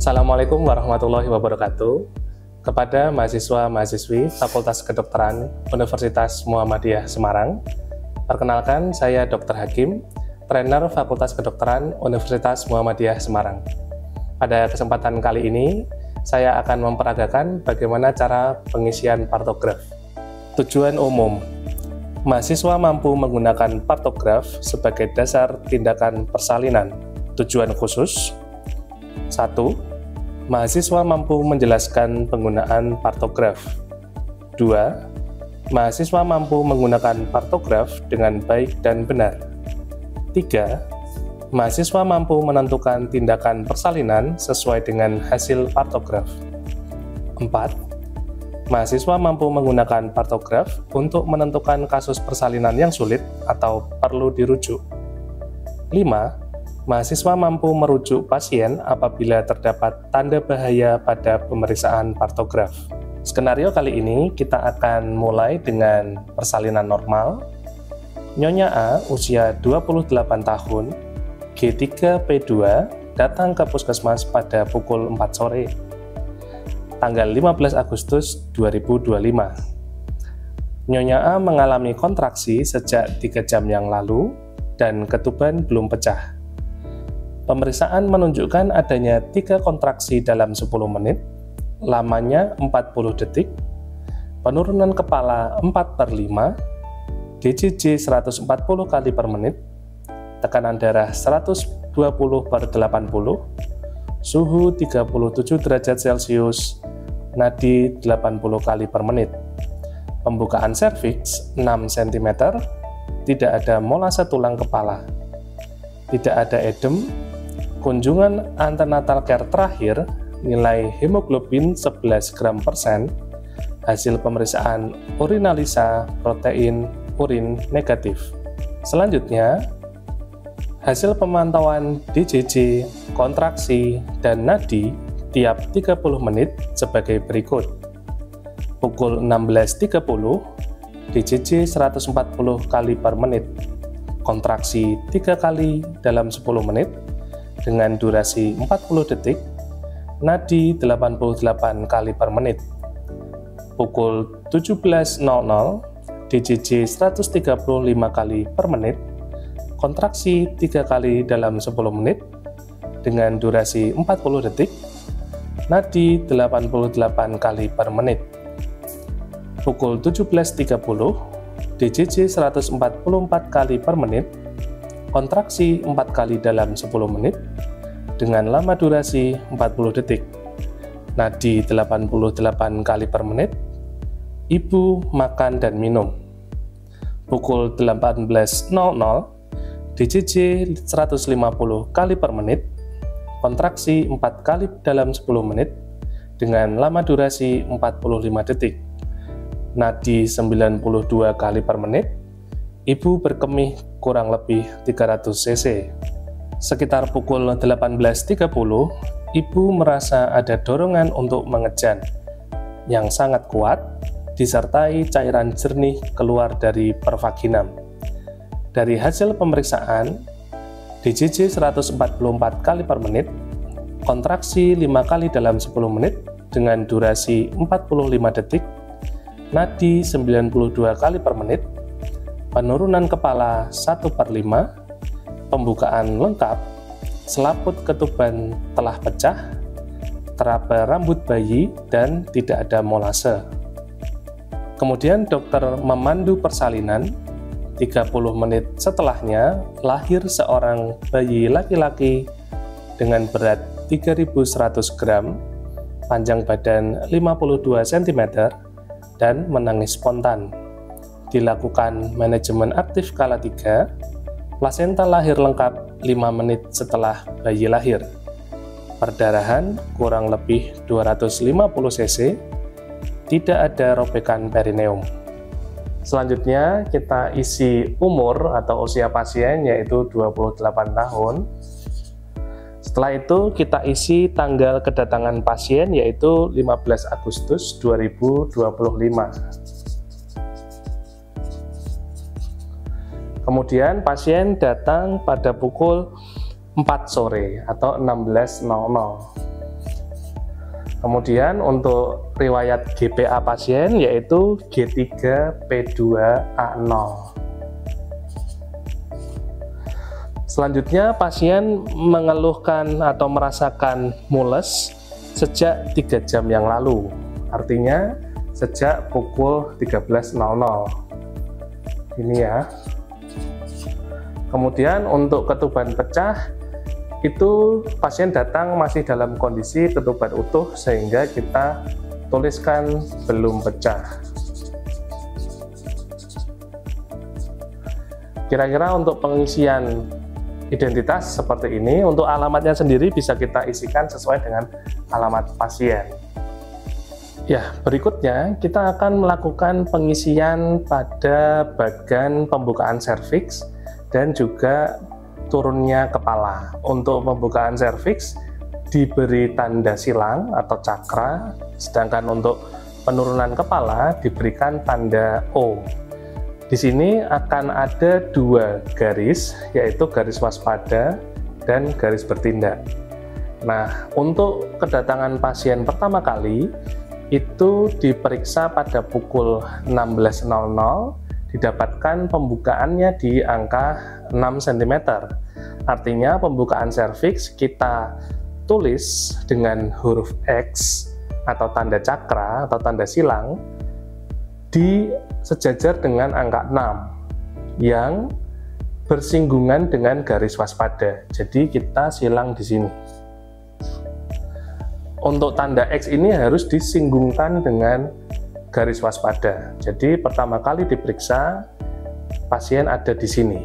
Assalamualaikum warahmatullahi wabarakatuh. Kepada mahasiswa-mahasiswi Fakultas Kedokteran Universitas Muhammadiyah Semarang, perkenalkan saya Dr. Hakim, trainer Fakultas Kedokteran Universitas Muhammadiyah Semarang. Pada kesempatan kali ini, saya akan memperagakan bagaimana cara pengisian partograf. Tujuan umum: mahasiswa mampu menggunakan partograf sebagai dasar tindakan persalinan. Tujuan khusus: 1. Mahasiswa mampu menjelaskan penggunaan partograf. 2. Mahasiswa mampu menggunakan partograf dengan baik dan benar. 3. Mahasiswa mampu menentukan tindakan persalinan sesuai dengan hasil partograf. 4. Mahasiswa mampu menggunakan partograf untuk menentukan kasus persalinan yang sulit atau perlu dirujuk. 5. Mahasiswa mampu merujuk pasien apabila terdapat tanda bahaya pada pemeriksaan partograf. Skenario kali ini kita akan mulai dengan persalinan normal. Nyonya A, usia 28 tahun, G3P2, datang ke puskesmas pada pukul 4 sore, tanggal 15 Agustus 2025. Nyonya A mengalami kontraksi sejak 3 jam yang lalu dan ketuban belum pecah. Pemeriksaan menunjukkan adanya 3 kontraksi dalam 10 menit, lamanya 40 detik, penurunan kepala 4/5, DJJ 140 kali per menit, tekanan darah 120/80, suhu 37 derajat Celcius, nadi 80 kali per menit, pembukaan serviks 6 cm, tidak ada molase tulang kepala, tidak ada edem. Kunjungan antenatal care terakhir, nilai hemoglobin 11 gram persen, hasil pemeriksaan urinalisa protein urin negatif. Selanjutnya, hasil pemantauan DJJ, kontraksi, dan nadi tiap 30 menit sebagai berikut. Pukul 16.30, DJJ 140 kali per menit, kontraksi 3 kali dalam 10 menit, dengan durasi 40 detik, nadi 88 kali per menit. Pukul 17.00, DJJ 135 kali per menit, kontraksi 3 kali dalam 10 menit, dengan durasi 40 detik, nadi 88 kali per menit. Pukul 17.30, DJJ 144 kali per menit, kontraksi 4 kali dalam 10 menit, dengan lama durasi 40 detik, nadi 88 kali per menit, ibu makan dan minum. Pukul 18.00, DJJ 150 kali per menit, kontraksi 4 kali dalam 10 menit, dengan lama durasi 45 detik, nadi 92 kali per menit, ibu berkemih kurang lebih 300 cc. Sekitar pukul 18.30, ibu merasa ada dorongan untuk mengejan yang sangat kuat, disertai cairan jernih keluar dari pervaginam. Dari hasil pemeriksaan, DJJ 144 kali per menit, kontraksi 5 kali dalam 10 menit dengan durasi 45 detik, nadi 92 kali per menit, penurunan kepala 1/5, pembukaan lengkap, selaput ketuban telah pecah, teraba rambut bayi, dan tidak ada molase. Kemudian dokter memandu persalinan. 30 menit setelahnya, lahir seorang bayi laki-laki dengan berat 3.100 gram, panjang badan 52 cm, dan menangis spontan. Dilakukan manajemen aktif skala 3, plasenta lahir lengkap 5 menit setelah bayi lahir. Perdarahan kurang lebih 250 cc, tidak ada robekan perineum. Selanjutnya kita isi umur atau usia pasien, yaitu 28 tahun. Setelah itu kita isi tanggal kedatangan pasien, yaitu 15 Agustus 2025. Kemudian pasien datang pada pukul 4 sore atau 16.00. Kemudian untuk riwayat GPA pasien yaitu G3P2A0. Selanjutnya pasien mengeluhkan atau merasakan mules sejak 3 jam yang lalu, artinya sejak pukul 13.00 ini ya. Kemudian untuk ketuban pecah itu pasien datang masih dalam kondisi ketuban utuh sehingga kita tuliskan belum pecah. Kira-kira untuk pengisian identitas seperti ini, untuk alamatnya sendiri bisa kita isikan sesuai dengan alamat pasien. Ya, berikutnya kita akan melakukan pengisian pada bagian pembukaan serviks dan juga turunnya kepala. Untuk pembukaan serviks diberi tanda silang atau cakra, sedangkan untuk penurunan kepala diberikan tanda O. Di sini akan ada 2 garis, yaitu garis waspada dan garis bertindak. Nah, untuk kedatangan pasien pertama kali itu diperiksa pada pukul 16.00, didapatkan pembukaannya di angka 6 cm. Artinya pembukaan serviks kita tulis dengan huruf X atau tanda cakra atau tanda silang di sejajar dengan angka 6 yang bersinggungan dengan garis waspada. Jadi kita silang di sini. Untuk tanda X ini harus disinggungkan dengan garis waspada. Jadi pertama kali diperiksa pasien ada di sini.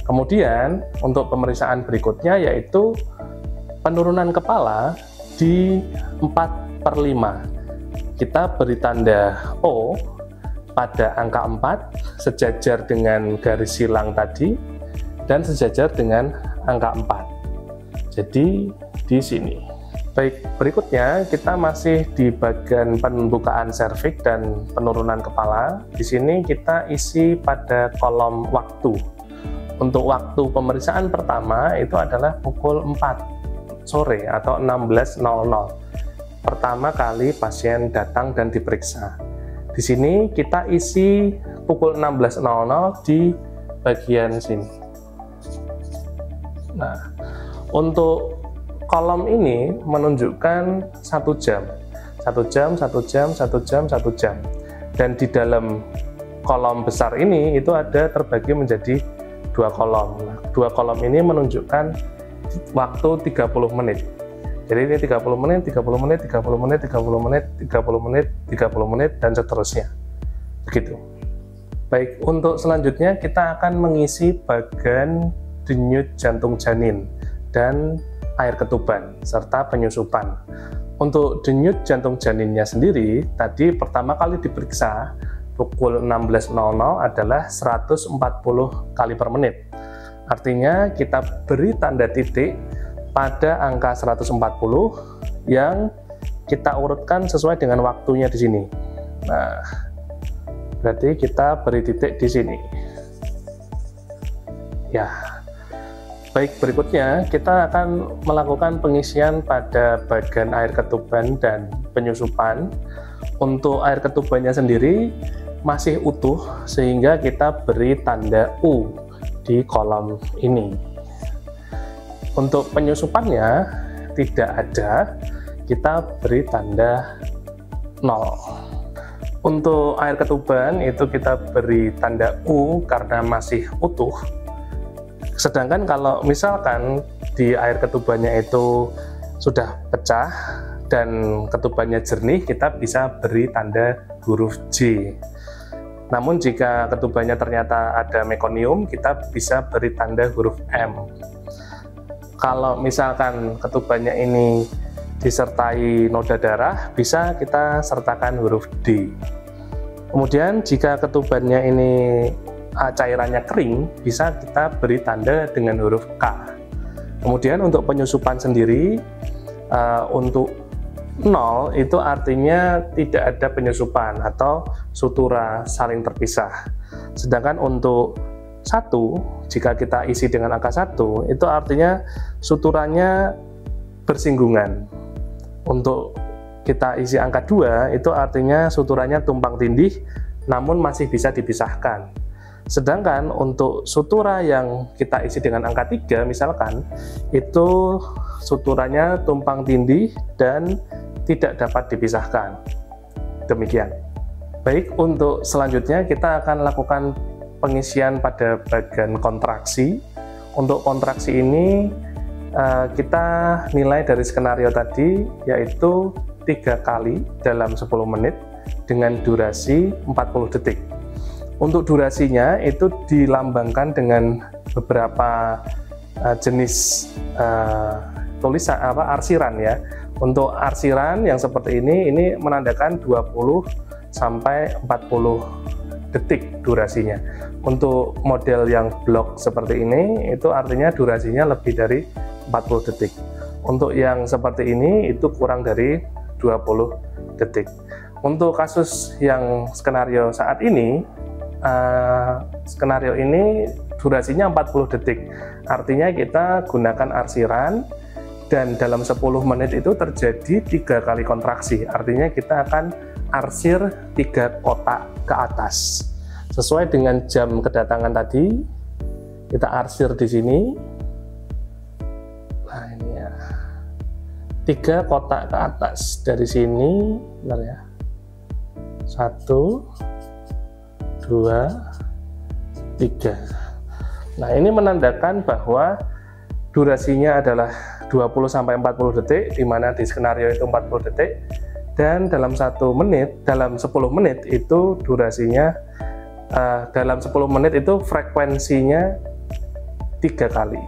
Kemudian untuk pemeriksaan berikutnya yaitu penurunan kepala di 4/5. Kita beri tanda O pada angka 4 sejajar dengan garis silang tadi dan sejajar dengan angka 4. Jadi di sini. Baik, berikutnya kita masih di bagian pembukaan serviks dan penurunan kepala. Di sini kita isi pada kolom waktu. Untuk waktu pemeriksaan pertama itu adalah pukul 4 sore atau 16.00. Pertama kali pasien datang dan diperiksa. Di sini kita isi pukul 16.00 di bagian sini. Nah, untuk kolom ini menunjukkan 1 jam. 1 jam, 1 jam, 1 jam, 1 jam. Dan di dalam kolom besar ini itu ada terbagi menjadi 2 kolom. Nah, 2 kolom ini menunjukkan waktu 30 menit. Jadi ini 30 menit, 30 menit, 30 menit, 30 menit, 30 menit, 30 menit, dan seterusnya. Begitu. Baik, untuk selanjutnya kita akan mengisi bagian denyut jantung janin dan air ketuban, serta penyusupan. Untuk denyut jantung janinnya sendiri, tadi pertama kali diperiksa pukul 16.00 adalah 140 kali per menit. Artinya kita beri tanda titik pada angka 140 yang kita urutkan sesuai dengan waktunya di sini. Nah, berarti kita beri titik di sini. Ya. Baik, berikutnya kita akan melakukan pengisian pada bagian air ketuban dan penyusupan. Untuk air ketubannya sendiri masih utuh sehingga kita beri tanda U di kolom ini. Untuk penyusupannya tidak ada, kita beri tanda 0. Untuk air ketuban itu kita beri tanda U karena masih utuh. Sedangkan kalau misalkan di air ketubannya itu sudah pecah dan ketubannya jernih, kita bisa beri tanda huruf J. Namun jika ketubannya ternyata ada mekonium, kita bisa beri tanda huruf M. Kalau misalkan ketubannya ini disertai noda darah, bisa kita sertakan huruf D. Kemudian jika ketubannya ini cairannya kering, bisa kita beri tanda dengan huruf K. Kemudian untuk penyusupan sendiri, untuk 0 itu artinya tidak ada penyusupan atau sutura saling terpisah. Sedangkan untuk 1, jika kita isi dengan angka 1, itu artinya suturanya bersinggungan. Untuk kita isi angka 2, itu artinya suturannya tumpang tindih namun masih bisa dipisahkan. Sedangkan untuk sutura yang kita isi dengan angka 3 misalkan, itu suturannya tumpang tindih dan tidak dapat dipisahkan. Demikian. Baik, untuk selanjutnya kita akan lakukan pengisian pada bagian kontraksi. Untuk kontraksi ini kita nilai dari skenario tadi, yaitu 3 kali dalam 10 menit dengan durasi 40 detik. Untuk durasinya itu dilambangkan dengan beberapa jenis tulisan arsiran ya. Untuk arsiran yang seperti ini menandakan 20 sampai 40 detik durasinya. Untuk model yang blok seperti ini itu artinya durasinya lebih dari 40 detik. Untuk yang seperti ini itu kurang dari 20 detik. Untuk kasus yang skenario saat ini, skenario ini durasinya 40 detik. Artinya kita gunakan arsiran dan dalam 10 menit itu terjadi 3 kali kontraksi. Artinya kita akan arsir 3 kotak ke atas. Sesuai dengan jam kedatangan tadi, kita arsir di sini. Nah, ini ya. 3 kotak ke atas dari sini, bentar ya. 1 2 3. Nah, ini menandakan bahwa durasinya adalah 20 sampai 40 detik, di mana di skenario itu 40 detik, dan dalam 1 menit, dalam 10 menit itu durasinya dalam 10 menit itu frekuensinya 3 kali.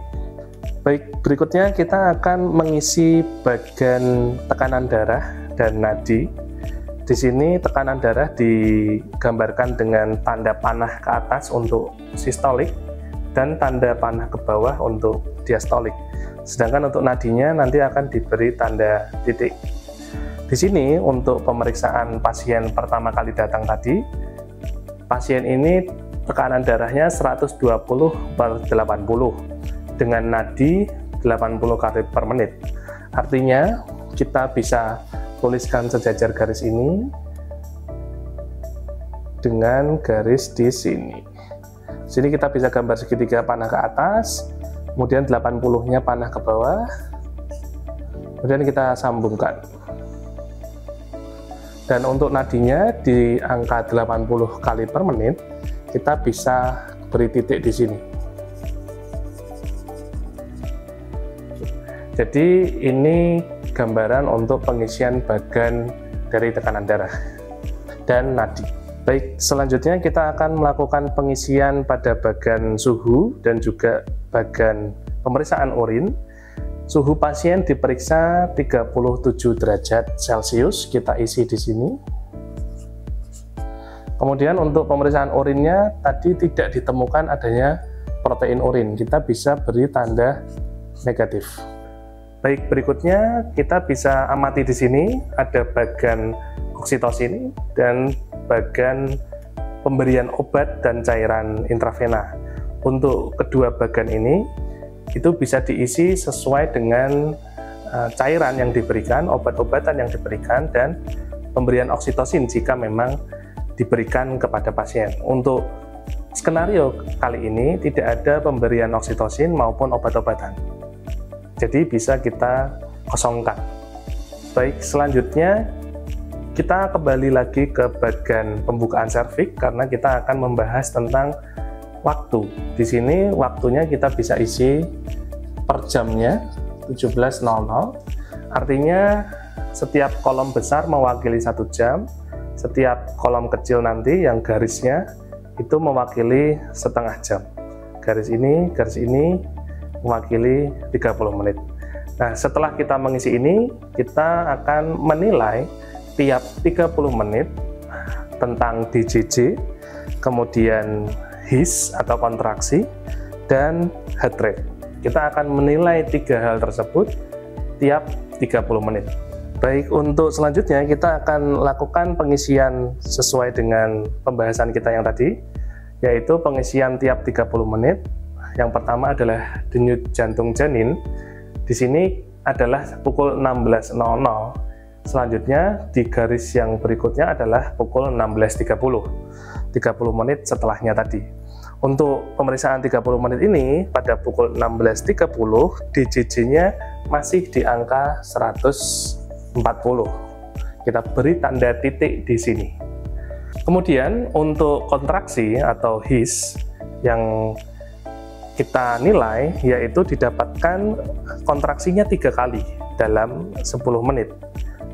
Baik, berikutnya kita akan mengisi bagian tekanan darah dan nadi. Di sini tekanan darah digambarkan dengan tanda panah ke atas untuk sistolik dan tanda panah ke bawah untuk diastolik. Sedangkan untuk nadinya nanti akan diberi tanda titik. Di sini untuk pemeriksaan pasien pertama kali datang tadi, pasien ini tekanan darahnya 120/80 dengan nadi 80 kali per menit. Artinya kita bisa tuliskan sejajar garis ini dengan garis di sini. Sini kita bisa gambar segitiga panah ke atas, kemudian 80-nya panah ke bawah, kemudian kita sambungkan. Dan untuk nadinya di angka 80 kali per menit, kita bisa beri titik di sini. Jadi ini gambaran untuk pengisian bagian dari tekanan darah dan nadi. Baik, selanjutnya kita akan melakukan pengisian pada bagian suhu dan juga bagian pemeriksaan urin. Suhu pasien diperiksa 37 derajat Celcius, kita isi di sini. Kemudian untuk pemeriksaan urinnya tadi tidak ditemukan adanya protein urin, kita bisa beri tanda negatif. Baik, berikutnya kita bisa amati di sini ada bagian oksitosin dan bagian pemberian obat dan cairan intravena. Untuk kedua bagian ini itu bisa diisi sesuai dengan cairan yang diberikan, obat-obatan yang diberikan, dan pemberian oksitosin jika memang diberikan kepada pasien. Untuk skenario kali ini tidak ada pemberian oksitosin maupun obat-obatan, jadi bisa kita kosongkan. Baik, selanjutnya kita kembali lagi ke bagian pembukaan serviks karena kita akan membahas tentang waktu. Di sini waktunya kita bisa isi per jamnya 17.00. Artinya setiap kolom besar mewakili 1 jam, setiap kolom kecil nanti yang garisnya itu mewakili setengah jam. Garis ini mewakili 30 menit. Nah, setelah kita mengisi ini, kita akan menilai tiap 30 menit tentang DJJ, kemudian HIS atau kontraksi, dan heart rate. Kita akan menilai 3 hal tersebut tiap 30 menit. Baik, untuk selanjutnya kita akan lakukan pengisian sesuai dengan pembahasan kita yang tadi, yaitu pengisian tiap 30 menit. Yang pertama adalah denyut jantung janin. Di sini adalah pukul 16.00 Selanjutnya di garis yang berikutnya adalah pukul 16.30, 30 menit setelahnya tadi. Untuk pemeriksaan 30 menit ini pada pukul 16.30 DJJ-nya masih di angka 140. Kita beri tanda titik di sini. Kemudian untuk kontraksi atau HIS yang kita nilai yaitu didapatkan kontraksinya 3 kali dalam 10 menit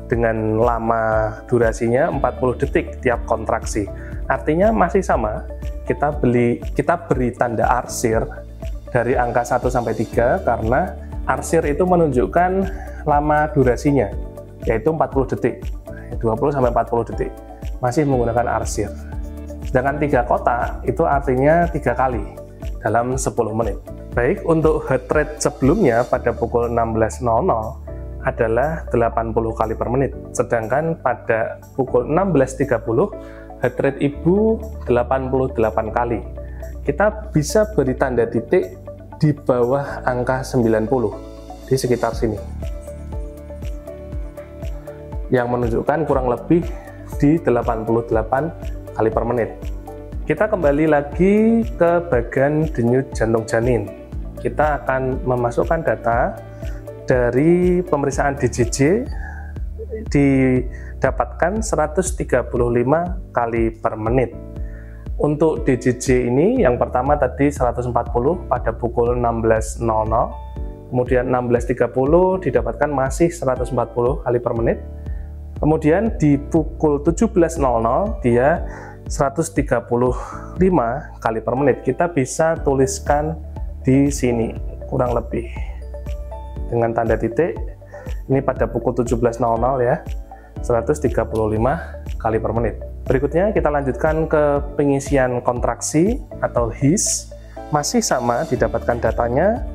dengan lama durasinya 40 detik tiap kontraksi. Artinya masih sama, kita beri tanda arsir dari angka 1 sampai 3 karena arsir itu menunjukkan lama durasinya yaitu 40 detik, 20 sampai 40 detik. Masih menggunakan arsir. Sedangkan 3 kotak itu artinya 3 kali dalam 10 menit. Baik, untuk heart rate sebelumnya pada pukul 16.00 adalah 80 kali per menit, sedangkan pada pukul 16.30 heart rate ibu 88 kali. Kita bisa beri tanda titik di bawah angka 90, di sekitar sini, yang menunjukkan kurang lebih di 88 kali per menit. Kita kembali lagi ke bagian denyut jantung janin. Kita akan memasukkan data dari pemeriksaan DJJ didapatkan 135 kali per menit. Untuk DJJ ini yang pertama tadi 140 pada pukul 16.00, kemudian 16.30 didapatkan masih 140 kali per menit. Kemudian di pukul 17.00 dia 135 kali per menit. Kita bisa tuliskan di sini kurang lebih dengan tanda titik. Ini pada pukul 17.00 ya, 135 kali per menit. Berikutnya kita lanjutkan ke pengisian kontraksi atau HIS. Masih sama, didapatkan datanya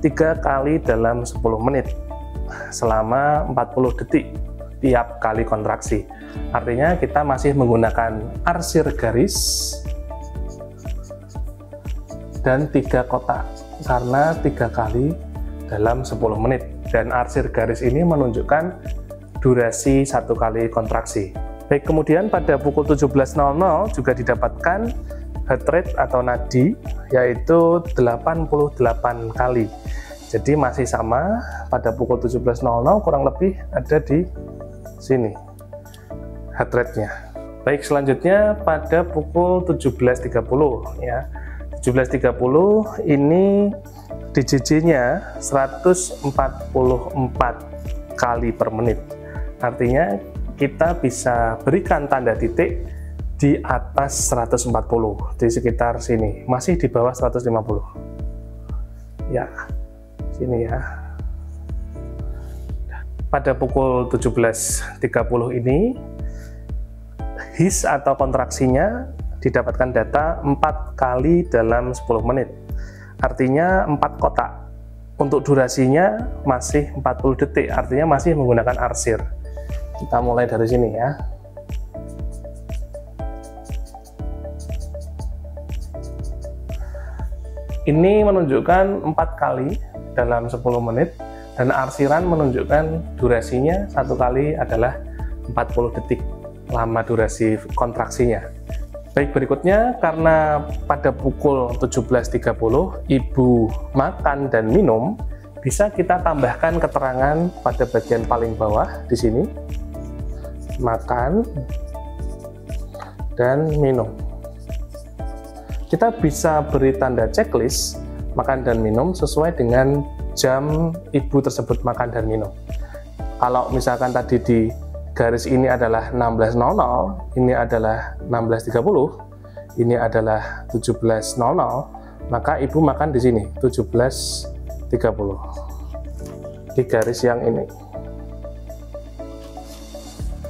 3 kali dalam 10 menit selama 40 detik tiap kali kontraksi. Artinya kita masih menggunakan arsir garis dan 3 kotak karena 3 kali dalam 10 menit, dan arsir garis ini menunjukkan durasi 1 kali kontraksi. Baik, kemudian pada pukul 17.00 juga didapatkan heart rate atau nadi yaitu 88 kali. Jadi masih sama, pada pukul 17.00 kurang lebih ada di sini heart rate-nya. Baik, selanjutnya pada pukul 17.30 ya. 17.30 ini DJJ-nya 144 kali per menit. Artinya kita bisa berikan tanda titik di atas 140, di sekitar sini, masih di bawah 150. Ya, sini ya. Pada pukul 17.30 ini HIS atau kontraksinya didapatkan data 4 kali dalam 10 menit. Artinya 4 kotak. Untuk durasinya masih 40 detik, artinya masih menggunakan arsir. Kita mulai dari sini ya. Ini menunjukkan 4 kali dalam 10 menit, dan arsiran menunjukkan durasinya 1 kali adalah 40 detik lama durasi kontraksinya. Baik, berikutnya karena pada pukul 17.30 ibu makan dan minum, bisa kita tambahkan keterangan pada bagian paling bawah di sini, makan dan minum. Kita bisa beri tanda checklist makan dan minum sesuai dengan jam ibu tersebut makan dan minum. Kalau misalkan tadi di garis ini adalah 16.00, ini adalah 16.30, ini adalah 17.00, maka ibu makan di sini 17.30 di garis yang ini.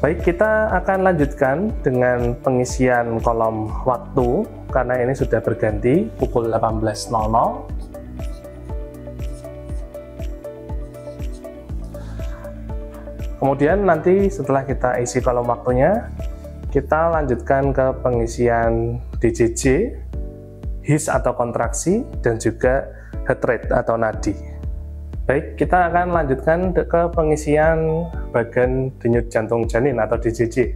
Baik, kita akan lanjutkan dengan pengisian kolom waktu karena ini sudah berganti pukul 18.00. Kemudian nanti setelah kita isi kolom waktunya, kita lanjutkan ke pengisian DJJ, HIS atau kontraksi, dan juga heart rate atau nadi. Baik, kita akan lanjutkan ke pengisian bagan denyut jantung janin atau DJJ.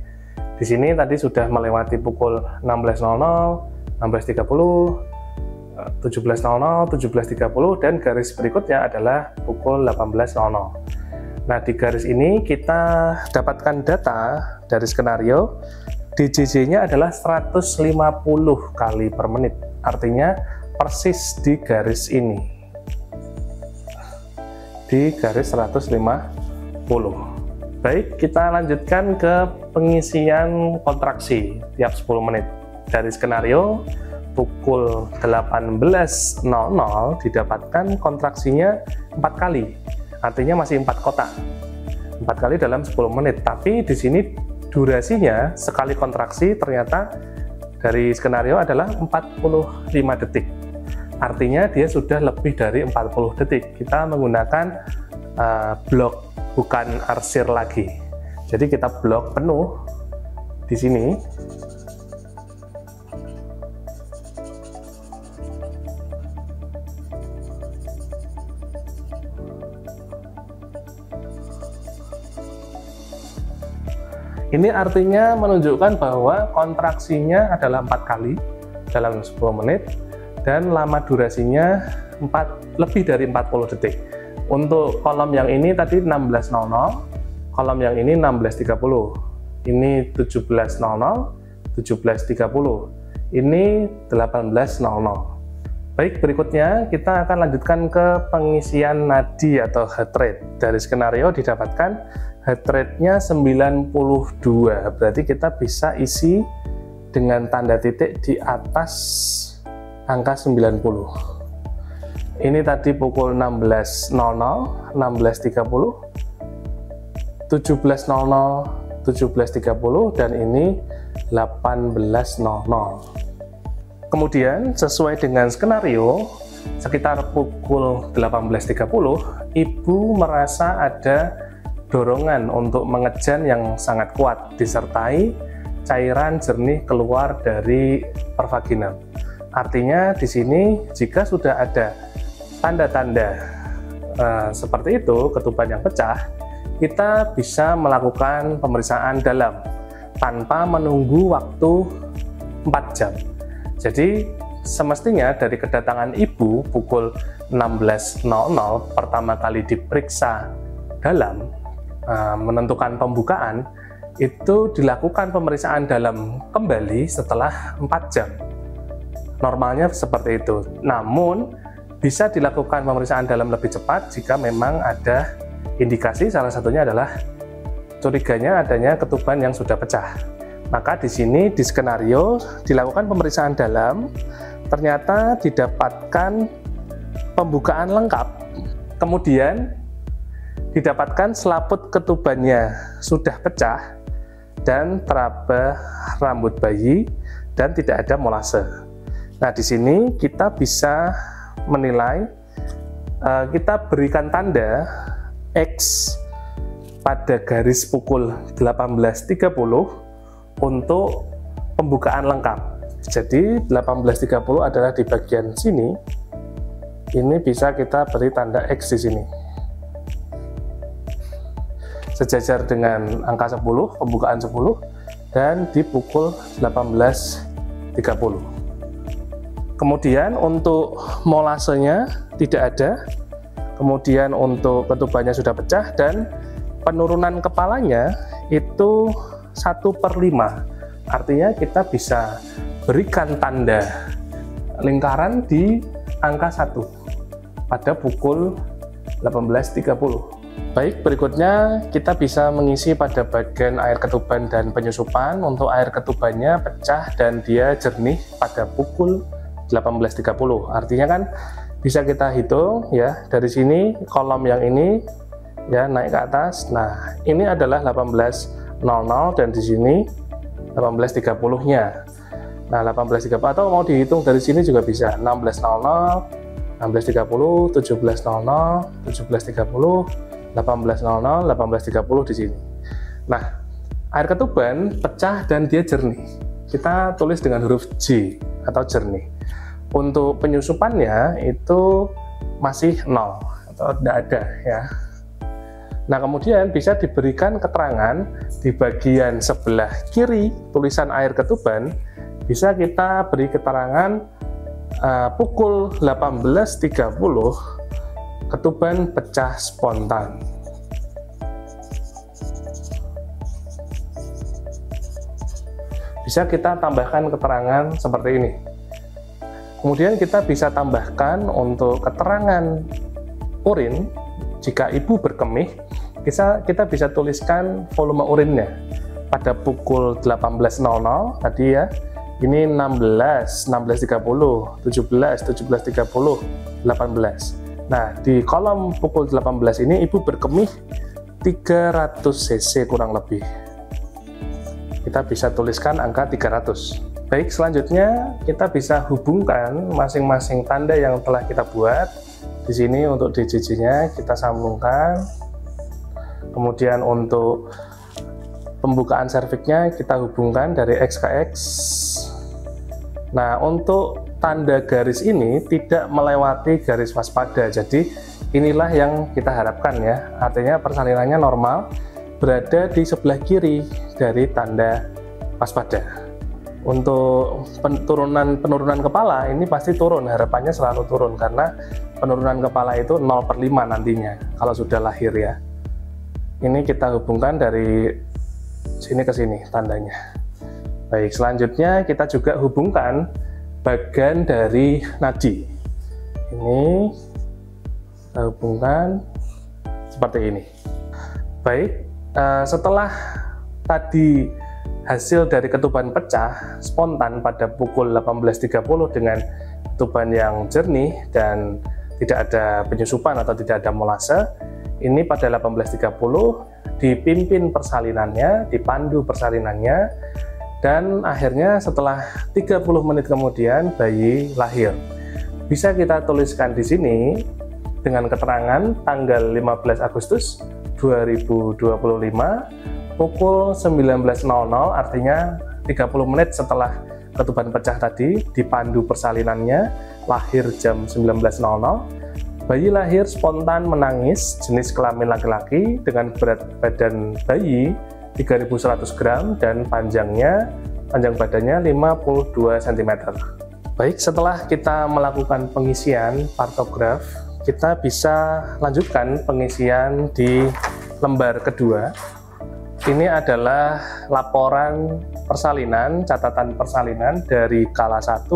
Di sini tadi sudah melewati pukul 16.00, 16.30, 17.00, 17.30, dan garis berikutnya adalah pukul 18.00. Nah, di garis ini kita dapatkan data dari skenario. DJJ-nya adalah 150 kali per menit, artinya persis di garis ini, di garis 150. Baik, kita lanjutkan ke pengisian kontraksi tiap 10 menit. Dari skenario, pukul 18.00 didapatkan kontraksinya 4 kali, artinya masih 4 kotak, 4 kali dalam 10 menit. Tapi di sini durasinya sekali kontraksi ternyata dari skenario adalah 45 detik. Artinya dia sudah lebih dari 40 detik. Kita menggunakan blok, bukan arsir lagi. Jadi kita blok penuh di sini. Ini artinya menunjukkan bahwa kontraksinya adalah 4 kali dalam 10 menit dan lama durasinya lebih dari 40 detik. Untuk kolom yang ini tadi 16.00, kolom yang ini 16.30, ini 17.00, 17.30, ini 18.00. Baik, berikutnya kita akan lanjutkan ke pengisian nadi atau heart rate. Dari skenario didapatkan heart rate-nya 92, berarti kita bisa isi dengan tanda titik di atas angka 90. Ini tadi pukul 16.00, 16.30, 17.00, 17.30, dan ini 18.00. Kemudian sesuai dengan skenario, sekitar pukul 18.30, ibu merasa ada dorongan untuk mengejan yang sangat kuat, disertai cairan jernih keluar dari pervaginam. Artinya di sini jika sudah ada tanda-tanda seperti itu, ketuban yang pecah, kita bisa melakukan pemeriksaan dalam tanpa menunggu waktu 4 jam. Jadi semestinya dari kedatangan ibu pukul 16.00 pertama kali diperiksa dalam, menentukan pembukaan, itu dilakukan pemeriksaan dalam kembali setelah 4 jam. Normalnya seperti itu. Namun bisa dilakukan pemeriksaan dalam lebih cepat jika memang ada indikasi, salah satunya adalah curiganya adanya ketuban yang sudah pecah. Maka di sini di skenario dilakukan pemeriksaan dalam, ternyata didapatkan pembukaan lengkap, kemudian didapatkan selaput ketubannya sudah pecah dan teraba rambut bayi dan tidak ada molase. Nah, di sini kita bisa menilai, kita berikan tanda X pada garis pukul 18.30 untuk pembukaan lengkap. Jadi 18.30 adalah di bagian sini. Ini bisa kita beri tanda X di sini, sejajar dengan angka 10, pembukaan 10, dan di pukul 18.30. Kemudian untuk molasenya tidak ada, kemudian untuk ketubannya sudah pecah, dan penurunan kepalanya itu 1/5. Artinya kita bisa berikan tanda lingkaran di angka 1 pada pukul 18.30. Baik, berikutnya kita bisa mengisi pada bagian air ketuban dan penyusupan. Untuk air ketubannya pecah dan dia jernih pada pukul 18.30. Artinya kan bisa kita hitung ya, dari sini kolom yang ini ya naik ke atas. Nah, ini adalah 18.00 dan di sini 18.30-nya. Nah, 18.30 atau mau dihitung dari sini juga bisa. 16.00, 16.30, 17.00, 17.30, 18.00, 18.30 di sini. Nah, air ketuban pecah dan dia jernih. Kita tulis dengan huruf J atau jernih. Untuk penyusupannya itu masih 0 tidak ada ya. Nah, kemudian bisa diberikan keterangan di bagian sebelah kiri tulisan air ketuban, bisa kita beri keterangan pukul 18.30 ketuban pecah spontan. Bisa kita tambahkan keterangan seperti ini. Kemudian kita bisa tambahkan untuk keterangan urin. Jika ibu berkemih, kita bisa tuliskan volume urinnya pada pukul 18.00 tadi ya. Ini 16, 16.30, 17, 17.30, 18. Nah, di kolom pukul 18 ini ibu berkemih 300 cc kurang lebih. Kita bisa tuliskan angka 300. Baik, selanjutnya kita bisa hubungkan masing-masing tanda yang telah kita buat. Di sini untuk DJJ-nya kita sambungkan. Kemudian untuk pembukaan serviknya kita hubungkan dari X ke X. Nah, untuk tanda garis ini tidak melewati garis waspada. Jadi inilah yang kita harapkan ya. Artinya persalinannya normal, berada di sebelah kiri dari tanda waspada. Untuk penurunan kepala ini pasti turun, harapannya selalu turun karena penurunan kepala itu 0/5 nantinya kalau sudah lahir ya. Ini kita hubungkan dari sini ke sini tandanya. Baik, selanjutnya kita juga hubungkan bagian dari nadi. Ini kita hubungkan seperti ini. Baik, setelah tadi hasil dari ketuban pecah spontan pada pukul 18.30 dengan ketuban yang jernih dan tidak ada penyusupan atau tidak ada molase, ini pada 18.30 dipimpin persalinannya, dipandu persalinannya, dan akhirnya setelah 30 menit kemudian bayi lahir. Bisa kita tuliskan di sini dengan keterangan tanggal 15 Agustus 2025 pukul 19.00, artinya 30 menit setelah ketuban pecah tadi, dipandu persalinannya, lahir jam 19.00. Bayi lahir spontan menangis, jenis kelamin laki-laki dengan berat badan bayi 3.100 gram dan panjang badannya 52 cm. Baik, setelah kita melakukan pengisian partograf, kita bisa lanjutkan pengisian di lembar kedua. Ini adalah laporan persalinan, catatan persalinan dari kala 1,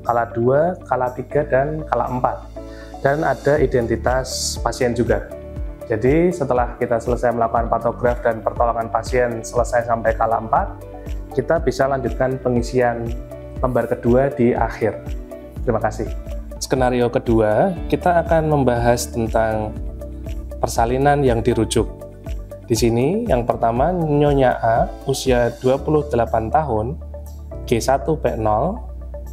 kala 2, kala 3, dan kala 4. Dan ada identitas pasien juga. Jadi setelah kita selesai melakukan patograf dan pertolongan pasien selesai sampai kala 4, kita bisa lanjutkan pengisian lembar kedua di akhir. Terima kasih. Skenario kedua, kita akan membahas tentang persalinan yang dirujuk. Di sini yang pertama, Nyonya A usia 28 tahun, G1P0,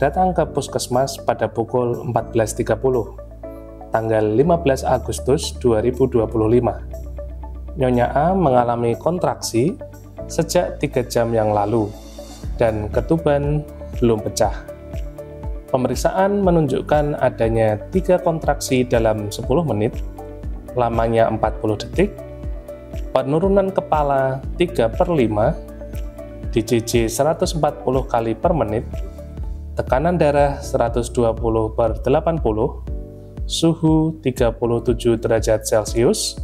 datang ke puskesmas pada pukul 14.30, tanggal 15 Agustus 2025. Nyonya A mengalami kontraksi sejak 3 jam yang lalu, dan ketuban belum pecah. Pemeriksaan menunjukkan adanya 3 kontraksi dalam 10 menit, lamanya 40 detik, penurunan kepala 3/5, DJJ 140 kali per menit, tekanan darah 120/80, suhu 37 derajat Celcius,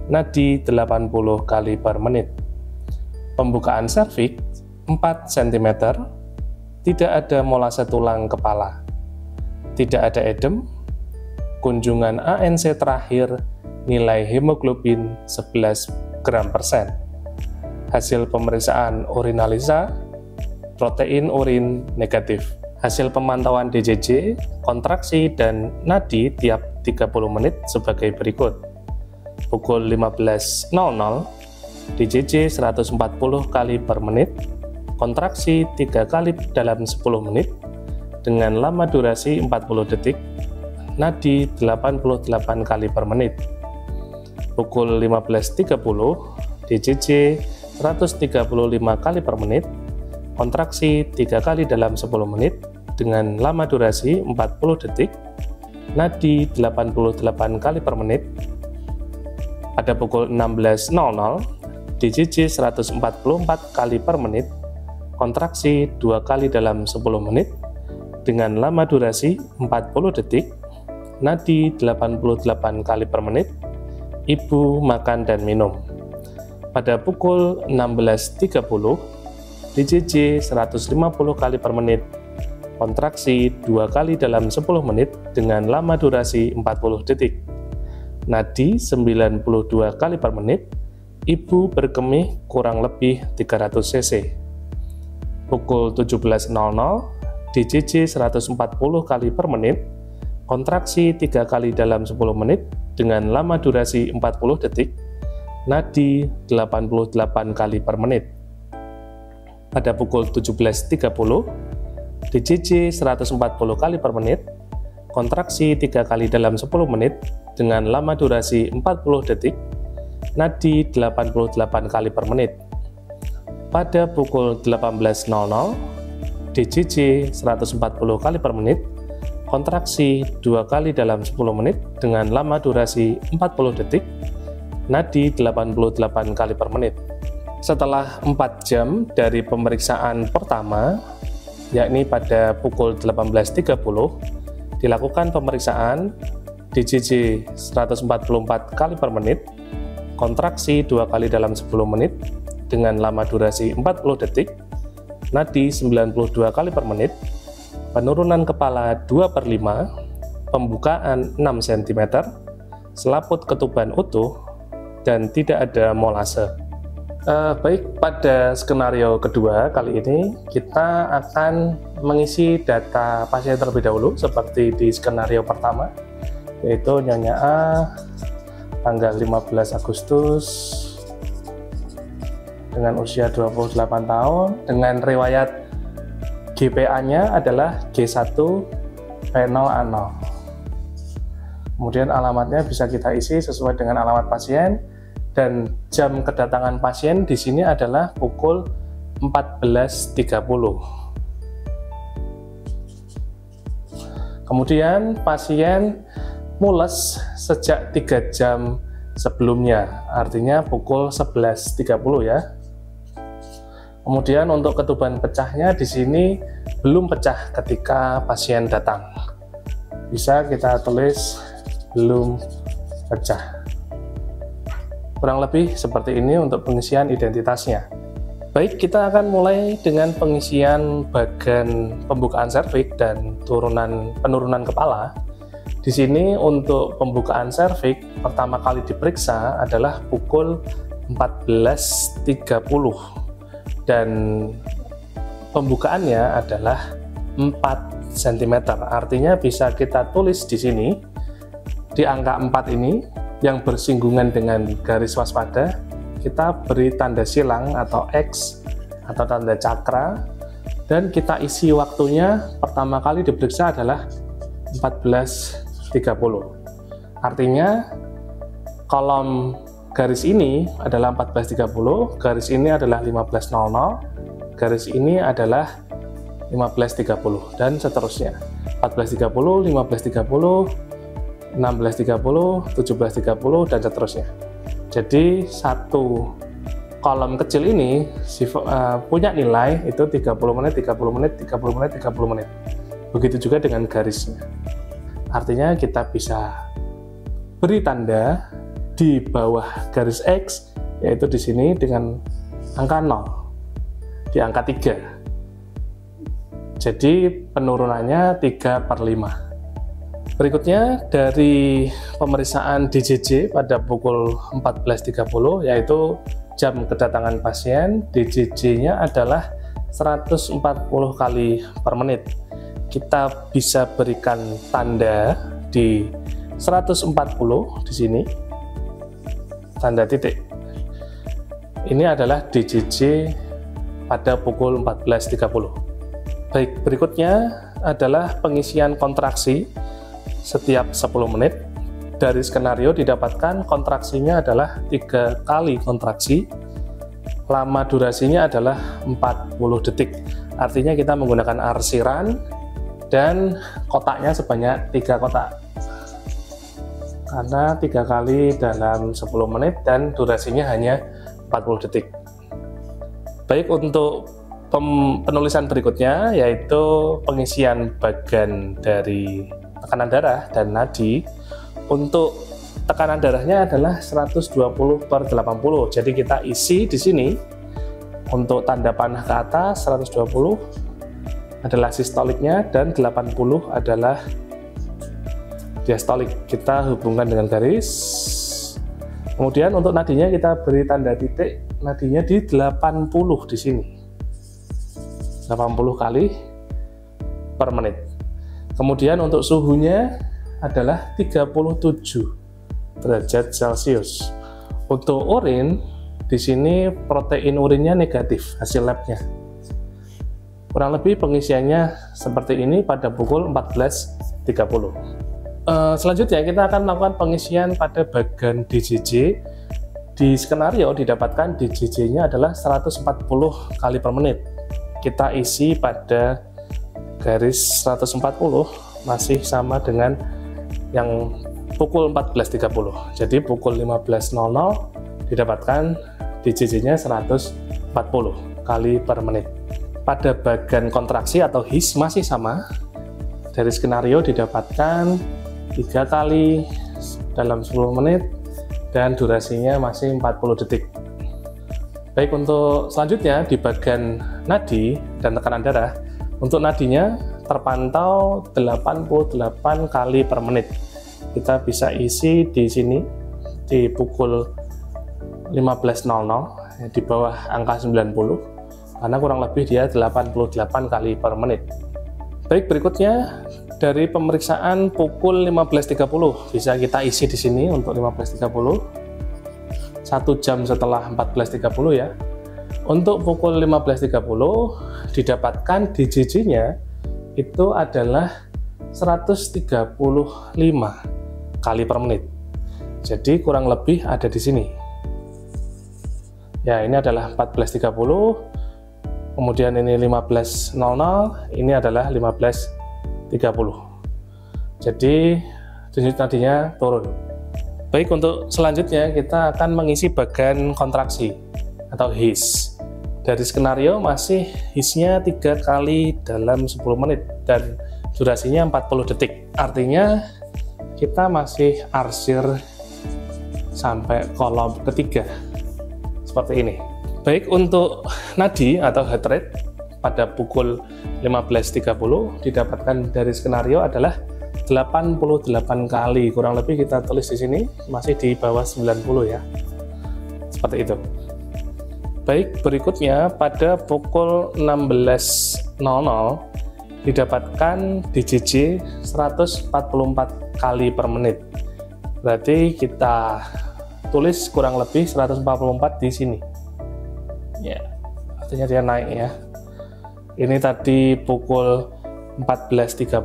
nadi 80 kali per menit. Pembukaan serviks 4 cm, tidak ada molase tulang kepala, tidak ada edem, kunjungan ANC terakhir nilai hemoglobin 11 gram persen. Hasil pemeriksaan urinalisa, protein urin negatif. Hasil pemantauan DJJ, kontraksi, dan nadi tiap 30 menit sebagai berikut. Pukul 15.00, DJJ 140 kali per menit, kontraksi 3 kali dalam 10 menit, dengan lama durasi 40 detik, nadi 88 kali per menit. Pukul 15.30, DJJ 135 kali per menit, kontraksi 3 kali dalam 10 menit, dengan lama durasi 40 detik, nadi 88 kali per menit. Pada pukul 16.00, DJJ 144 kali per menit, kontraksi 2 kali dalam 10 menit, dengan lama durasi 40 detik, nadi 88 kali per menit, ibu makan dan minum. Pada pukul 16.30, DJJ 150 kali per menit, kontraksi 2 kali dalam 10 menit dengan lama durasi 40 detik. Nadi 92 kali per menit, ibu berkemih kurang lebih 300 cc. Pukul 17.00, DJJ 140 kali per menit, kontraksi 3 kali dalam 10 menit dengan lama durasi 40 detik, nadi 88 kali per menit. Pada pukul 17.30, DJJ 140 kali per menit, kontraksi 3 kali dalam 10 menit dengan lama durasi 40 detik, nadi 88 kali per menit. Pada pukul 18.00, DJJ 140 kali per menit, kontraksi 2 kali dalam 10 menit dengan lama durasi 40 detik, nadi 88 kali per menit. Setelah 4 jam dari pemeriksaan pertama, yakni pada pukul 18.30, dilakukan pemeriksaan DJJ 144 kali per menit, kontraksi 2 kali dalam 10 menit dengan lama durasi 40 detik, nadi 92 kali per menit, penurunan kepala 2/5, pembukaan 6 cm, selaput ketuban utuh, dan tidak ada molase. Baik, pada skenario kedua kali ini kita akan mengisi data pasien terlebih dahulu seperti di skenario pertama, yaitu Nyonya A, tanggal 15 Agustus, dengan usia 28 tahun, dengan riwayat GPA-nya adalah G1 P0A0. Kemudian alamatnya bisa kita isi sesuai dengan alamat pasien, dan jam kedatangan pasien di sini adalah pukul 14.30. Kemudian pasien mules sejak 3 jam sebelumnya, artinya pukul 11.30 ya. Kemudian untuk ketuban pecahnya di sini belum pecah ketika pasien datang. Bisa kita tulis belum pecah. Kurang lebih seperti ini untuk pengisian identitasnya. Baik, kita akan mulai dengan pengisian bagan pembukaan serviks dan penurunan kepala. Di sini untuk pembukaan serviks pertama kali diperiksa adalah pukul 14.30 dan pembukaannya adalah 4 cm. Artinya bisa kita tulis di sini di angka 4 ini yang bersinggungan dengan garis waspada, kita beri tanda silang atau X atau tanda cakra, dan kita isi waktunya pertama kali diperiksa adalah 14.30. Artinya kolom garis ini adalah 14.30, garis ini adalah 15.00, garis ini adalah 15.30, dan seterusnya. 14.30, 15.30, 16.30, 17.30, dan seterusnya. Jadi satu kolom kecil ini punya nilai itu 30 menit, 30 menit, 30 menit, 30 menit. Begitu juga dengan garisnya. Artinya kita bisa beri tanda di bawah garis X, yaitu di sini dengan angka 0, di angka 3. Jadi penurunannya 3/5. Berikutnya dari pemeriksaan DJJ pada pukul 14.30, yaitu jam kedatangan pasien, DJJ-nya adalah 140 kali per menit. Kita bisa berikan tanda di 140 di sini, tanda titik. Ini adalah DJJ pada pukul 14.30. Baik, berikutnya adalah pengisian kontraksi setiap 10 menit. Dari skenario didapatkan kontraksinya adalah 3 kali kontraksi, lama durasinya adalah 40 detik. Artinya kita menggunakan arsiran dan kotaknya sebanyak 3 kotak. karena 3 kali dalam 10 menit dan durasinya hanya 40 detik. Baik, untuk penulisan berikutnya yaitu pengisian bagan dari tekanan darah dan nadi. Untuk tekanan darahnya adalah 120/80. Jadi kita isi di sini. Untuk tanda panah ke atas 120 adalah sistoliknya dan 80 adalah diastolik. Kita hubungkan dengan garis. Kemudian untuk nadinya kita beri tanda titik, nadinya di 80 di sini. 80 kali per menit. Kemudian untuk suhunya adalah 37 derajat Celcius. Untuk urin, di sini protein urinnya negatif hasil labnya. Kurang lebih pengisiannya seperti ini pada pukul 14.30. Selanjutnya kita akan melakukan pengisian pada bagan DJJ. Di skenario didapatkan DJJ-nya adalah 140 kali per menit. Kita isi pada garis 140 masih sama dengan yang pukul 14.30. Jadi pukul 15.00 didapatkan DJJ-nya 140 kali per menit. Pada bagan kontraksi atau HIS masih sama. Dari skenario didapatkan 3 kali dalam 10 menit dan durasinya masih 40 detik. Baik, untuk selanjutnya di bagan nadi dan tekanan darah. Untuk nadinya terpantau 88 kali per menit. Kita bisa isi di sini di pukul 15.00 di bawah angka 90 karena kurang lebih dia 88 kali per menit. Baik, berikutnya dari pemeriksaan pukul 15.30 bisa kita isi di sini untuk 15.30 1 jam setelah 14.30 ya. Untuk pukul 15.30 didapatkan DJJ-nya itu adalah 135 kali per menit. Jadi kurang lebih ada di sini. Ya, ini adalah 14.30, kemudian ini 15.00, ini adalah 15.30. Jadi denyut nadinya turun. Baik, untuk selanjutnya kita akan mengisi bagan kontraksi atau HIS. Dari skenario masih HIS-nya 3 kali dalam 10 menit dan durasinya 40 detik. Artinya kita masih arsir sampai kolom ketiga. Seperti ini. Baik, untuk nadi atau heart rate pada pukul 15.30 didapatkan dari skenario adalah 88 kali. Kurang lebih kita tulis di sini masih di bawah 90 ya. Seperti itu. Baik, berikutnya pada pukul 16.00 didapatkan DJJ 144 kali per menit. Berarti kita tulis kurang lebih 144 di sini. Ya, artinya dia naik ya. Ini tadi pukul 14.30,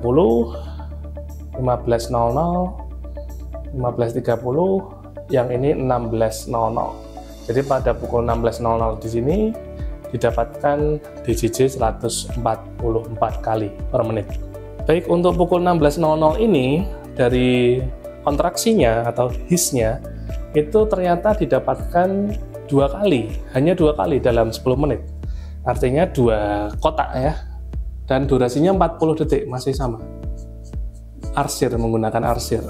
15.00, 15.30, yang ini 16.00. Jadi pada pukul 16.00 di sini didapatkan DJJ 144 kali per menit. Baik, untuk pukul 16.00 ini dari kontraksinya atau HIS-nya itu ternyata didapatkan 2 kali, hanya 2 kali dalam 10 menit. Artinya 2 kotak ya. Dan durasinya 40 detik, masih sama. Arsir, menggunakan arsir.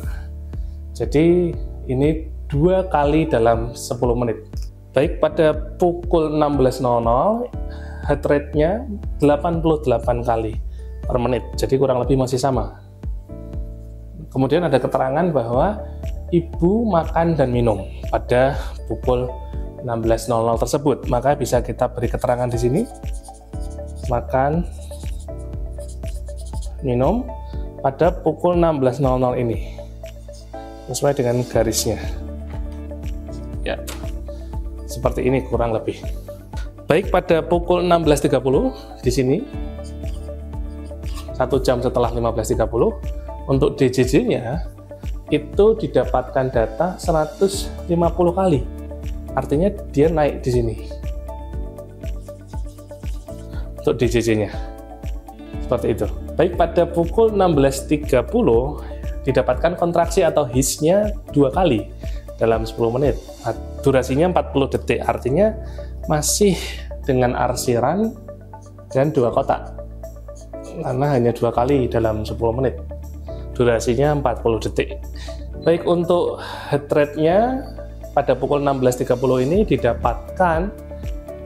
Jadi ini 2 kali dalam 10 menit. Baik, pada pukul 16.00 heart rate-nya 88 kali per menit. Jadi kurang lebih masih sama. Kemudian ada keterangan bahwa ibu makan dan minum pada pukul 16.00 tersebut, maka bisa kita beri keterangan di sini. Makan, minum pada pukul 16.00 ini. Sesuai dengan garisnya. Ya. Seperti ini kurang lebih. Baik, pada pukul 16.30 di sini 1 jam setelah 15.30 untuk DJJ-nya itu didapatkan data 150 kali. Artinya dia naik di sini. Untuk DJJ-nya. Seperti itu. Baik, pada pukul 16.30 didapatkan kontraksi atau hissnya 2 kali dalam 10 menit. Nah, durasinya 40 detik, artinya masih dengan arsiran dan 2 kotak. Karena hanya 2 kali dalam 10 menit. Durasinya 40 detik. Baik, untuk heart rate-nya pada pukul 16.30 ini didapatkan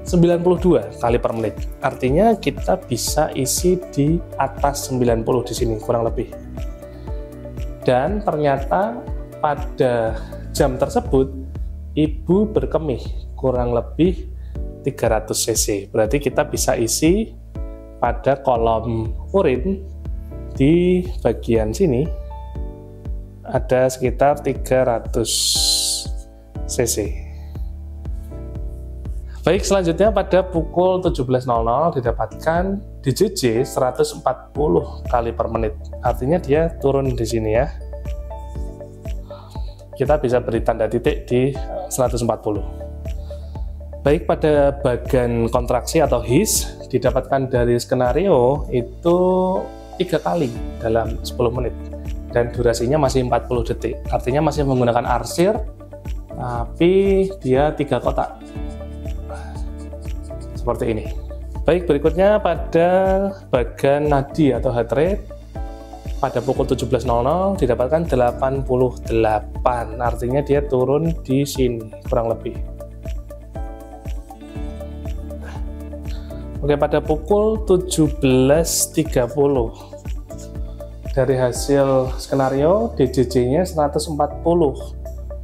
92 kali per menit. Artinya kita bisa isi di atas 90 di sini kurang lebih. Dan ternyata pada jam tersebut ibu berkemih kurang lebih 300 cc. Berarti kita bisa isi pada kolom urin di bagian sini ada sekitar 300 cc. Baik, selanjutnya pada pukul 17.00 didapatkan DJJ 140 kali per menit. Artinya dia turun di sini ya. Kita bisa beri tanda titik di 140. Baik, pada bagian kontraksi atau hiss didapatkan dari skenario itu 3 kali dalam 10 menit. Dan durasinya masih 40 detik. Artinya masih menggunakan arsir, tapi dia 3 kotak. Seperti ini. Baik, berikutnya pada bagian nadi atau heart rate pada pukul 17.00 didapatkan 88, artinya dia turun di sini kurang lebih. Oke, pada pukul 17.30 dari hasil skenario DJJ-nya 140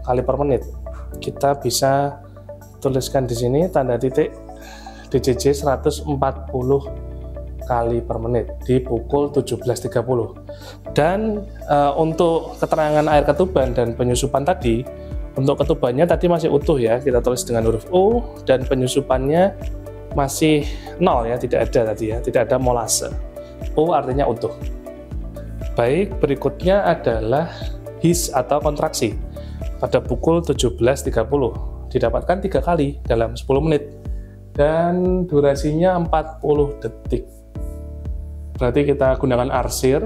kali per menit. Kita bisa tuliskan di sini tanda titik DJJ 140 kali per menit di pukul 17.30. Dan untuk keterangan air ketuban dan penyusupan tadi, untuk ketubannya tadi masih utuh ya, kita tulis dengan huruf U, dan penyusupannya masih 0 ya, tidak ada tadi ya, tidak ada molase. U artinya utuh. Baik, berikutnya adalah hiss atau kontraksi pada pukul 17.30 didapatkan 3 kali dalam 10 menit. Dan durasinya 40 detik. Berarti kita gunakan arsir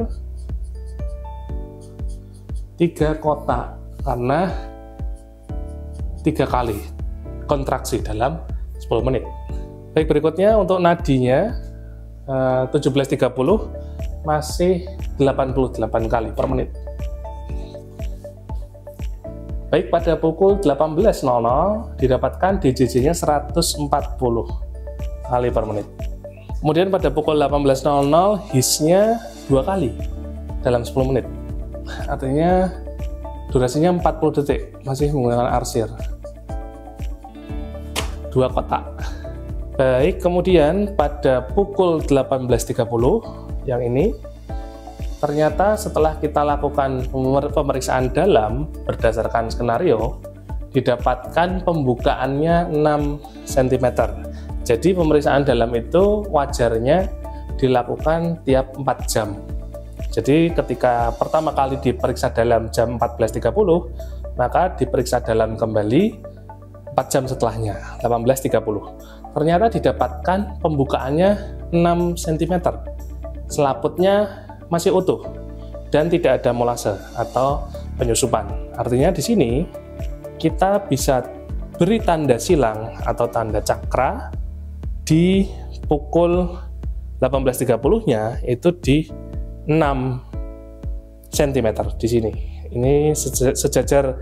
3 kotak karena 3 kali kontraksi dalam 10 menit. Baik, berikutnya untuk nadinya 17.30 masih 88 kali per menit. Baik, pada pukul 18.00 didapatkan DJJ-nya 140 kali per menit. Kemudian pada pukul 18.00 hissnya 2 kali dalam 10 menit. Artinya durasinya 40 detik, masih menggunakan arsir. 2 kotak. Baik, kemudian pada pukul 18.30 yang ini ternyata setelah kita lakukan pemeriksaan dalam berdasarkan skenario, didapatkan pembukaannya 6 cm. Jadi pemeriksaan dalam itu wajarnya dilakukan tiap 4 jam. Jadi ketika pertama kali diperiksa dalam jam 14.30, maka diperiksa dalam kembali 4 jam setelahnya, 18.30. Ternyata didapatkan pembukaannya 6 cm. Selaputnya masih utuh dan tidak ada molase atau penyusupan. Artinya di sini kita bisa beri tanda silang atau tanda cakra di pukul 18.30-nya itu di 6 cm di sini. Ini sejajar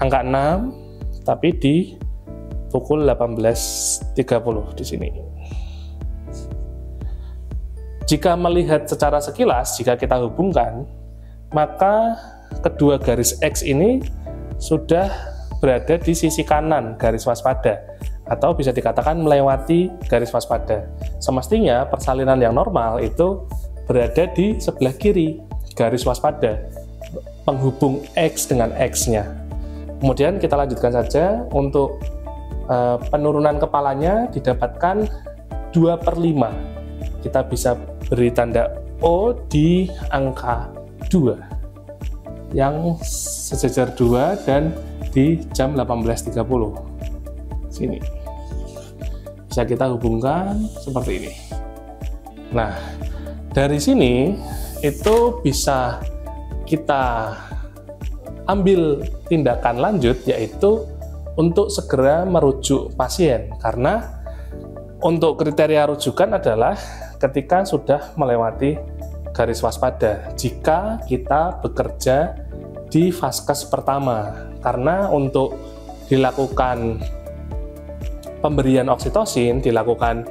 angka 6 tapi di pukul 18.30 di sini. Jika melihat secara sekilas, jika kita hubungkan, maka kedua garis X ini sudah berada di sisi kanan garis waspada, atau bisa dikatakan melewati garis waspada. Semestinya persalinan yang normal itu berada di sebelah kiri garis waspada, penghubung X dengan X-nya. Kemudian kita lanjutkan saja untuk penurunan kepalanya didapatkan 2/5. Kita bisa beri tanda O di angka 2 yang sejajar 2 dan di jam 18.30 sini. Bisa kita hubungkan seperti ini. Nah, dari sini itu bisa kita ambil tindakan lanjut, yaitu untuk segera merujuk pasien, karena untuk kriteria rujukan adalah ketika sudah melewati garis waspada jika kita bekerja di vaskes pertama, karena untuk dilakukan pemberian oksitosin, dilakukan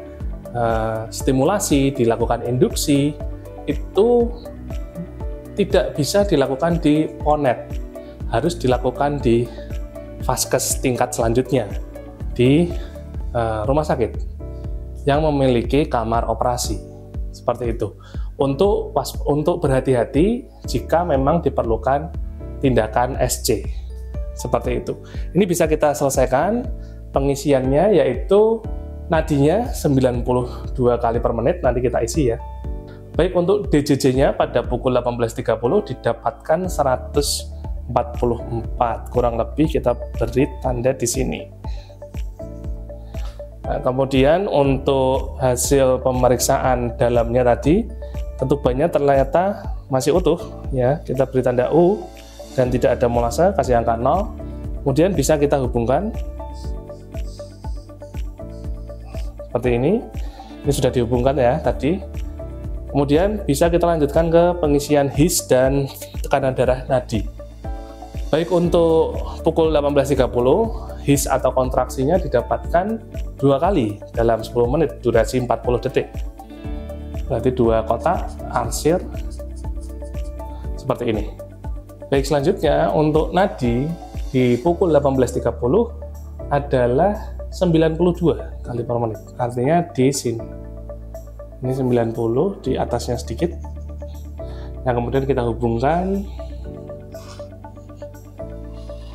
stimulasi, dilakukan induksi, itu tidak bisa dilakukan di ponet, harus dilakukan di vaskes tingkat selanjutnya, di rumah sakit yang memiliki kamar operasi, seperti itu. Untuk berhati-hati jika memang diperlukan tindakan SC, seperti itu. Ini bisa kita selesaikan pengisiannya, yaitu nadinya 92 kali per menit, nanti kita isi ya. Baik, untuk DJJ-nya pada pukul 18.30 didapatkan 144, kurang lebih kita beri tanda di sini. Nah, kemudian untuk hasil pemeriksaan dalamnya tadi, ketubannya ternyata masih utuh ya, kita beri tanda U dan tidak ada molase, kasih angka 0. Kemudian bisa kita hubungkan seperti ini sudah dihubungkan ya tadi. Kemudian bisa kita lanjutkan ke pengisian HIS dan tekanan darah nadi. Baik, untuk pukul 18.30 HIS atau kontraksinya didapatkan 2 kali dalam 10 menit, durasi 40 detik. Berarti 2 kotak arsir seperti ini. Baik, selanjutnya untuk nadi di pukul 18.30 adalah 92 kali per menit, artinya di sini ini 90, di atasnya sedikit. Nah, kemudian kita hubungkan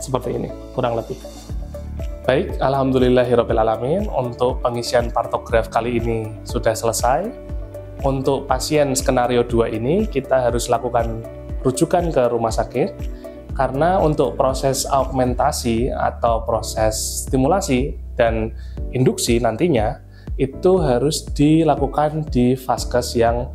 seperti ini kurang lebih. Baik, alhamdulillahirrabbilalamin, untuk pengisian partograf kali ini sudah selesai. Untuk pasien skenario 2 ini kita harus lakukan rujukan ke rumah sakit, karena untuk proses augmentasi atau proses stimulasi dan induksi nantinya itu harus dilakukan di vaskes yang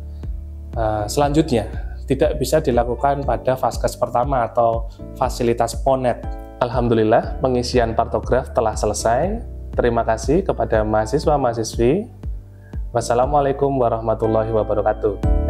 selanjutnya, tidak bisa dilakukan pada vaskes pertama atau fasilitas ponet. Alhamdulillah, pengisian partograf telah selesai. Terima kasih kepada mahasiswa-mahasiswi. Wassalamualaikum warahmatullahi wabarakatuh.